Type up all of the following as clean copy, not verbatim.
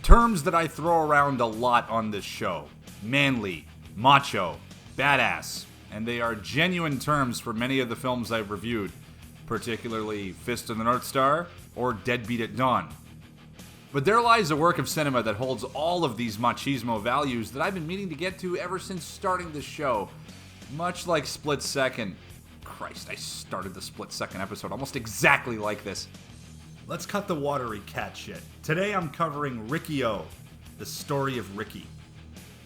Terms that I throw around a lot on this show. Manly, macho, badass. And they are genuine terms for many of the films I've reviewed, particularly Fist of the North Star or Deadbeat at Dawn. But there lies a work of cinema that holds all of these machismo values that I've been meaning to get to ever since starting this show. Much like Split Second. Christ, I started the Split Second episode almost exactly like this. Let's cut the watery cat shit. Today I'm covering Riki-Oh, the story of Riki.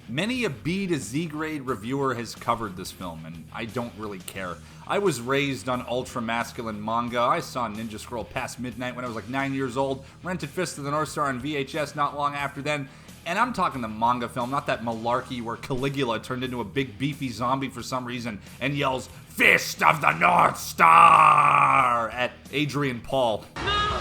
Many a B to Z grade reviewer has covered this film, and I don't really care. I was raised on ultra-masculine manga. I saw Ninja Scroll past midnight when I was like 9 years old, rented Fist of the North Star on VHS not long after then, and I'm talking the manga film, not that malarkey where Caligula turned into a big beefy zombie for some reason and yells, "Fist of the North Star!" at Adrian Paul. No!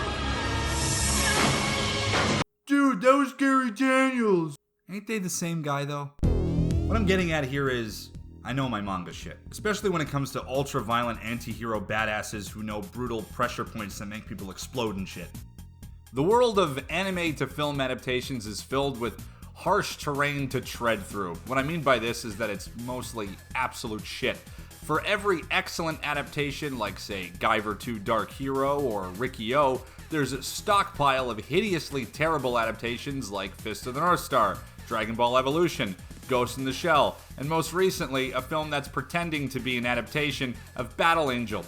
Dude, that was Gary Daniels. Ain't they the same guy, though? What I'm getting at here is, I know my manga shit. Especially when it comes to ultra-violent anti-hero badasses who know brutal pressure points that make people explode and shit. The world of anime to film adaptations is filled with harsh terrain to tread through. What I mean by this is that it's mostly absolute shit. For every excellent adaptation, like say Guyver 2 Dark Hero or Riki-Oh, there's a stockpile of hideously terrible adaptations like Fist of the North Star, Dragon Ball Evolution, Ghost in the Shell, and most recently, a film that's pretending to be an adaptation of Battle Angel.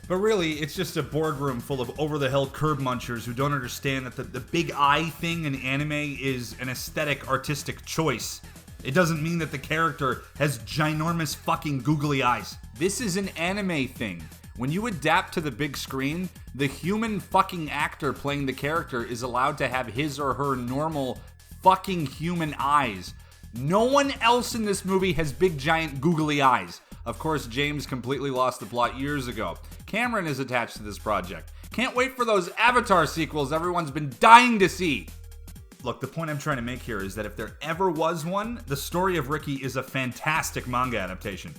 But really, it's just a boardroom full of over-the-hill curb munchers who don't understand that the big eye thing in anime is an aesthetic, artistic choice. It doesn't mean that the character has ginormous fucking googly eyes. This is an anime thing. When you adapt to the big screen, the human fucking actor playing the character is allowed to have his or her normal fucking human eyes. No one else in this movie has big giant googly eyes. Of course, James completely lost the plot years ago. Cameron is attached to this project. Can't wait for those Avatar sequels everyone's been dying to see. Look, the point I'm trying to make here is that if there ever was one, the story of Riki is a fantastic manga adaptation.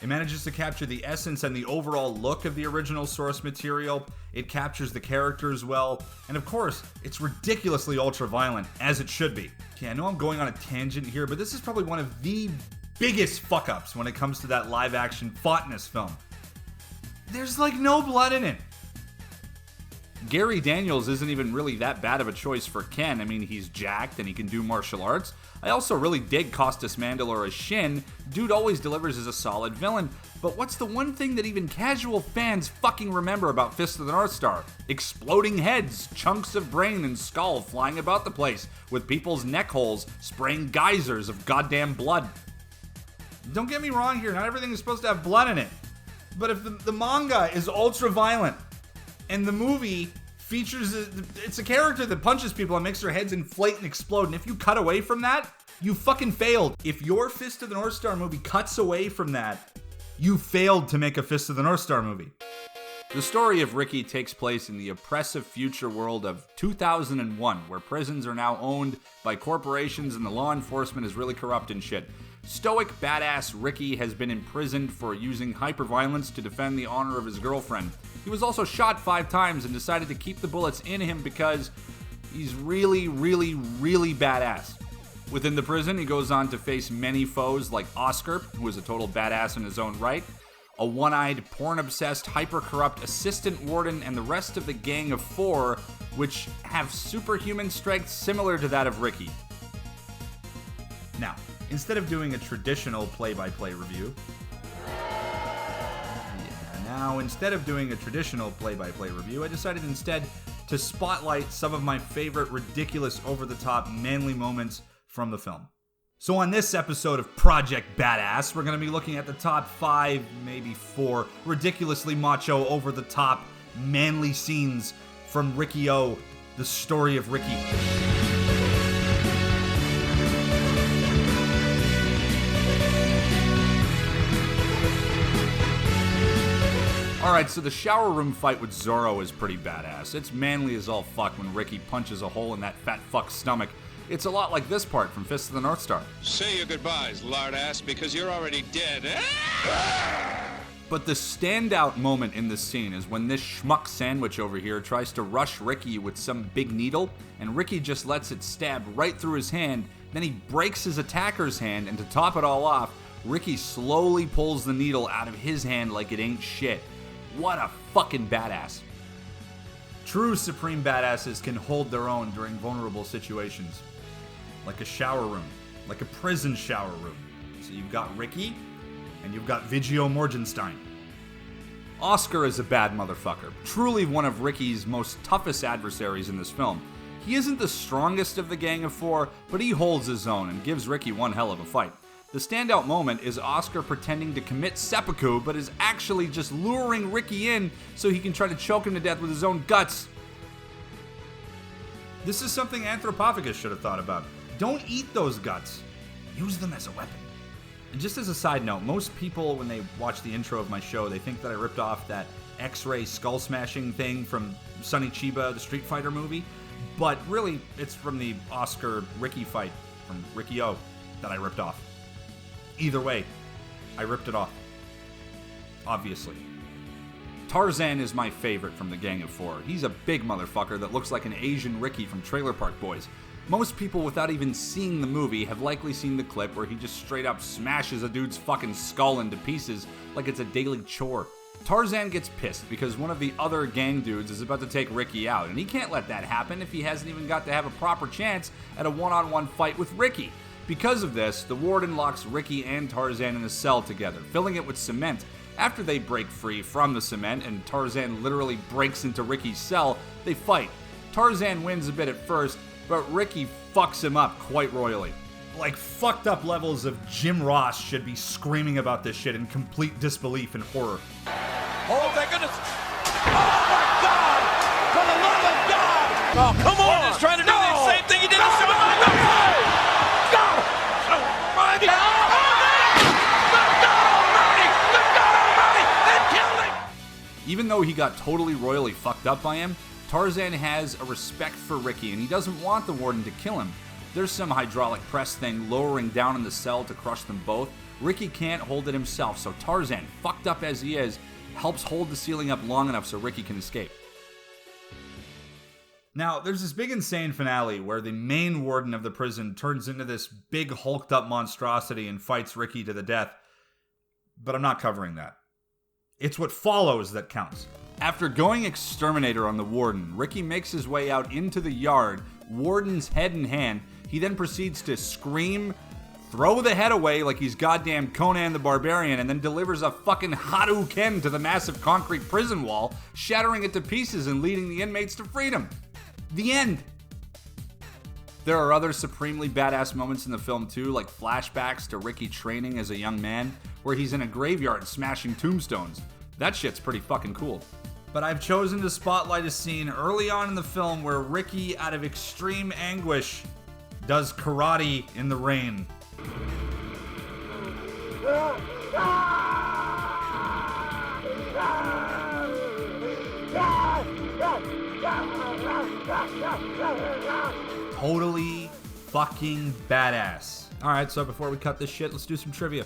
It manages to capture the essence and the overall look of the original source material. It captures the characters well. And of course, it's ridiculously ultra-violent, as it should be. Okay, I know I'm going on a tangent here, but this is probably one of the biggest fuck-ups when it comes to that live-action foughtness film. There's like no blood in it. Gary Daniels isn't even really that bad of a choice for Ken. I mean, he's jacked and he can do martial arts. I also really dig Costas Mandylor as Shin. Dude always delivers as a solid villain. But what's the one thing that even casual fans fucking remember about Fist of the North Star? Exploding heads, chunks of brain and skull flying about the place, with people's neck holes spraying geysers of goddamn blood. Don't get me wrong here, not everything is supposed to have blood in it. But if the manga is ultra-violent, and the movie features, it's a character that punches people and makes their heads inflate and explode. And if you cut away from that, you fucking failed. If your Fist of the North Star movie cuts away from that, you failed to make a Fist of the North Star movie. The story of Riki takes place in the oppressive future world of 2001, where prisons are now owned by corporations and the law enforcement is really corrupt and shit. Stoic badass Riki has been imprisoned for using hyperviolence to defend the honor of his girlfriend. He was also shot 5 times and decided to keep the bullets in him because he's really, really, really badass. Within the prison, he goes on to face many foes like Oscar, who is a total badass in his own right, a one-eyed, porn-obsessed, hyper-corrupt assistant warden, and the rest of the gang of 4, which have superhuman strength similar to that of Riki. Now, instead of doing a traditional play-by-play review, I decided instead to spotlight some of my favorite ridiculous over-the-top manly moments from the film. So on this episode of Project Badass, we're going to be looking at the top 5, maybe 4, ridiculously macho, over-the-top, manly scenes from Riki-Oh, the story of Riki. Alright, so the shower room fight with Zoro is pretty badass. It's manly as all fuck when Riki punches a hole in that fat fuck's stomach. It's a lot like this part from Fist of the North Star. Say your goodbyes, lard ass, because you're already dead. But the standout moment in this scene is when this schmuck sandwich over here tries to rush Riki with some big needle, and Riki just lets it stab right through his hand, then he breaks his attacker's hand, and to top it all off, Riki slowly pulls the needle out of his hand like it ain't shit. What a fucking badass. True supreme badasses can hold their own during vulnerable situations. Like a shower room. Like a prison shower room. So you've got Riki, and you've got Viggo Morgenstern. Oscar is a bad motherfucker. Truly one of Riki's most toughest adversaries in this film. He isn't the strongest of the Gang of Four, but he holds his own and gives Riki one hell of a fight. The standout moment is Oscar pretending to commit seppuku, but is actually just luring Riki in so he can try to choke him to death with his own guts. This is something Anthropophagus should have thought about. Don't eat those guts. Use them as a weapon. And just as a side note, most people, when they watch the intro of my show, they think that I ripped off that X-ray skull smashing thing from Sonny Chiba, the Street Fighter movie. But really, it's from the Oscar Riki fight from Riki-Oh that I ripped off. Either way, I ripped it off. Obviously. Tarzan is my favorite from the Gang of Four. He's a big motherfucker that looks like an Asian Riki from Trailer Park Boys. Most people, without even seeing the movie, have likely seen the clip where he just straight up smashes a dude's fucking skull into pieces like it's a daily chore. Tarzan gets pissed because one of the other gang dudes is about to take Riki out, and he can't let that happen if he hasn't even got to have a proper chance at a one-on-one fight with Riki. Because of this, the warden locks Riki and Tarzan in a cell together, filling it with cement. After they break free from the cement and Tarzan literally breaks into Riki's cell, they fight. Tarzan wins a bit at first, but Riki fucks him up quite royally. Like, fucked up levels of Jim Ross should be screaming about this shit in complete disbelief and horror. Oh, my goodness! Oh, my God! For the love of God! Oh, come on! We're just trying to do the same thing he did to Superman! Even though he got totally royally fucked up by him, Tarzan has a respect for Riki, and he doesn't want the warden to kill him. There's some hydraulic press thing lowering down in the cell to crush them both. Riki can't hold it himself, so Tarzan, fucked up as he is, helps hold the ceiling up long enough so Riki can escape. Now, there's this big insane finale where the main warden of the prison turns into this big hulked up monstrosity and fights Riki to the death. But I'm not covering that. It's what follows that counts. After going exterminator on the warden, Riki makes his way out into the yard, warden's head in hand. He then proceeds to scream, throw the head away like he's goddamn Conan the Barbarian, and then delivers a fucking Hadouken to the massive concrete prison wall, shattering it to pieces and leading the inmates to freedom. The end. There are other supremely badass moments in the film too, like flashbacks to Riki training as a young man, where he's in a graveyard smashing tombstones. That shit's pretty fucking cool. But I've chosen to spotlight a scene early on in the film where Riki, out of extreme anguish, does karate in the rain. Totally fucking badass. Alright, so before we cut this shit, let's do some trivia.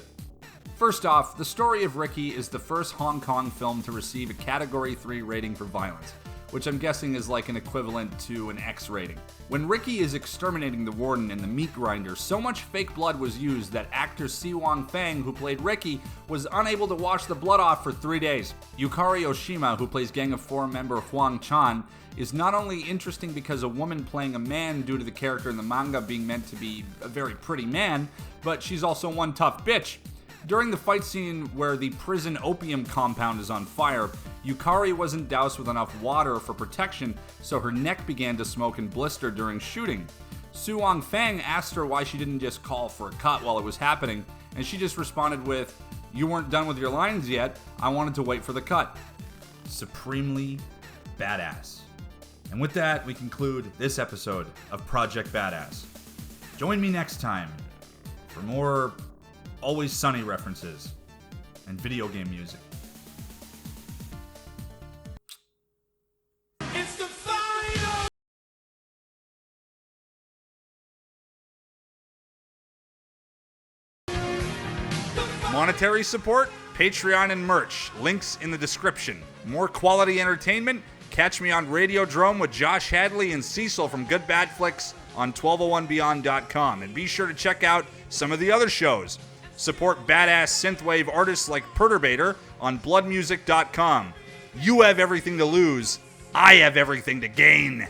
First off, the story of Riki is the first Hong Kong film to receive a Category 3 rating for violence, which I'm guessing is like an equivalent to an X rating. When Riki is exterminating the warden in the meat grinder, so much fake blood was used that actor Si Wong Fang, who played Riki, was unable to wash the blood off for 3 days. Yukari Oshima, who plays Gang of Four member Huang Chan, is not only interesting because a woman playing a man due to the character in the manga being meant to be a very pretty man, but she's also one tough bitch. During the fight scene where the prison opium compound is on fire, Yukari wasn't doused with enough water for protection, so her neck began to smoke and blister during shooting. Su Wong Fang asked her why she didn't just call for a cut while it was happening, and she just responded with, "You weren't done with your lines yet, I wanted to wait for the cut." Supremely badass. And with that, we conclude this episode of Project Badass. Join me next time for more Always Sunny references and video game music. It's the final! Monetary support? Patreon, and merch. Links in the description. More quality entertainment? Catch me on Radiodrome with Josh Hadley and Cecil from Good Bad Flicks on 1201beyond.com. And be sure to check out some of the other shows. Support badass synthwave artists like Perturbator on bloodmusic.com. You have everything to lose. I have everything to gain.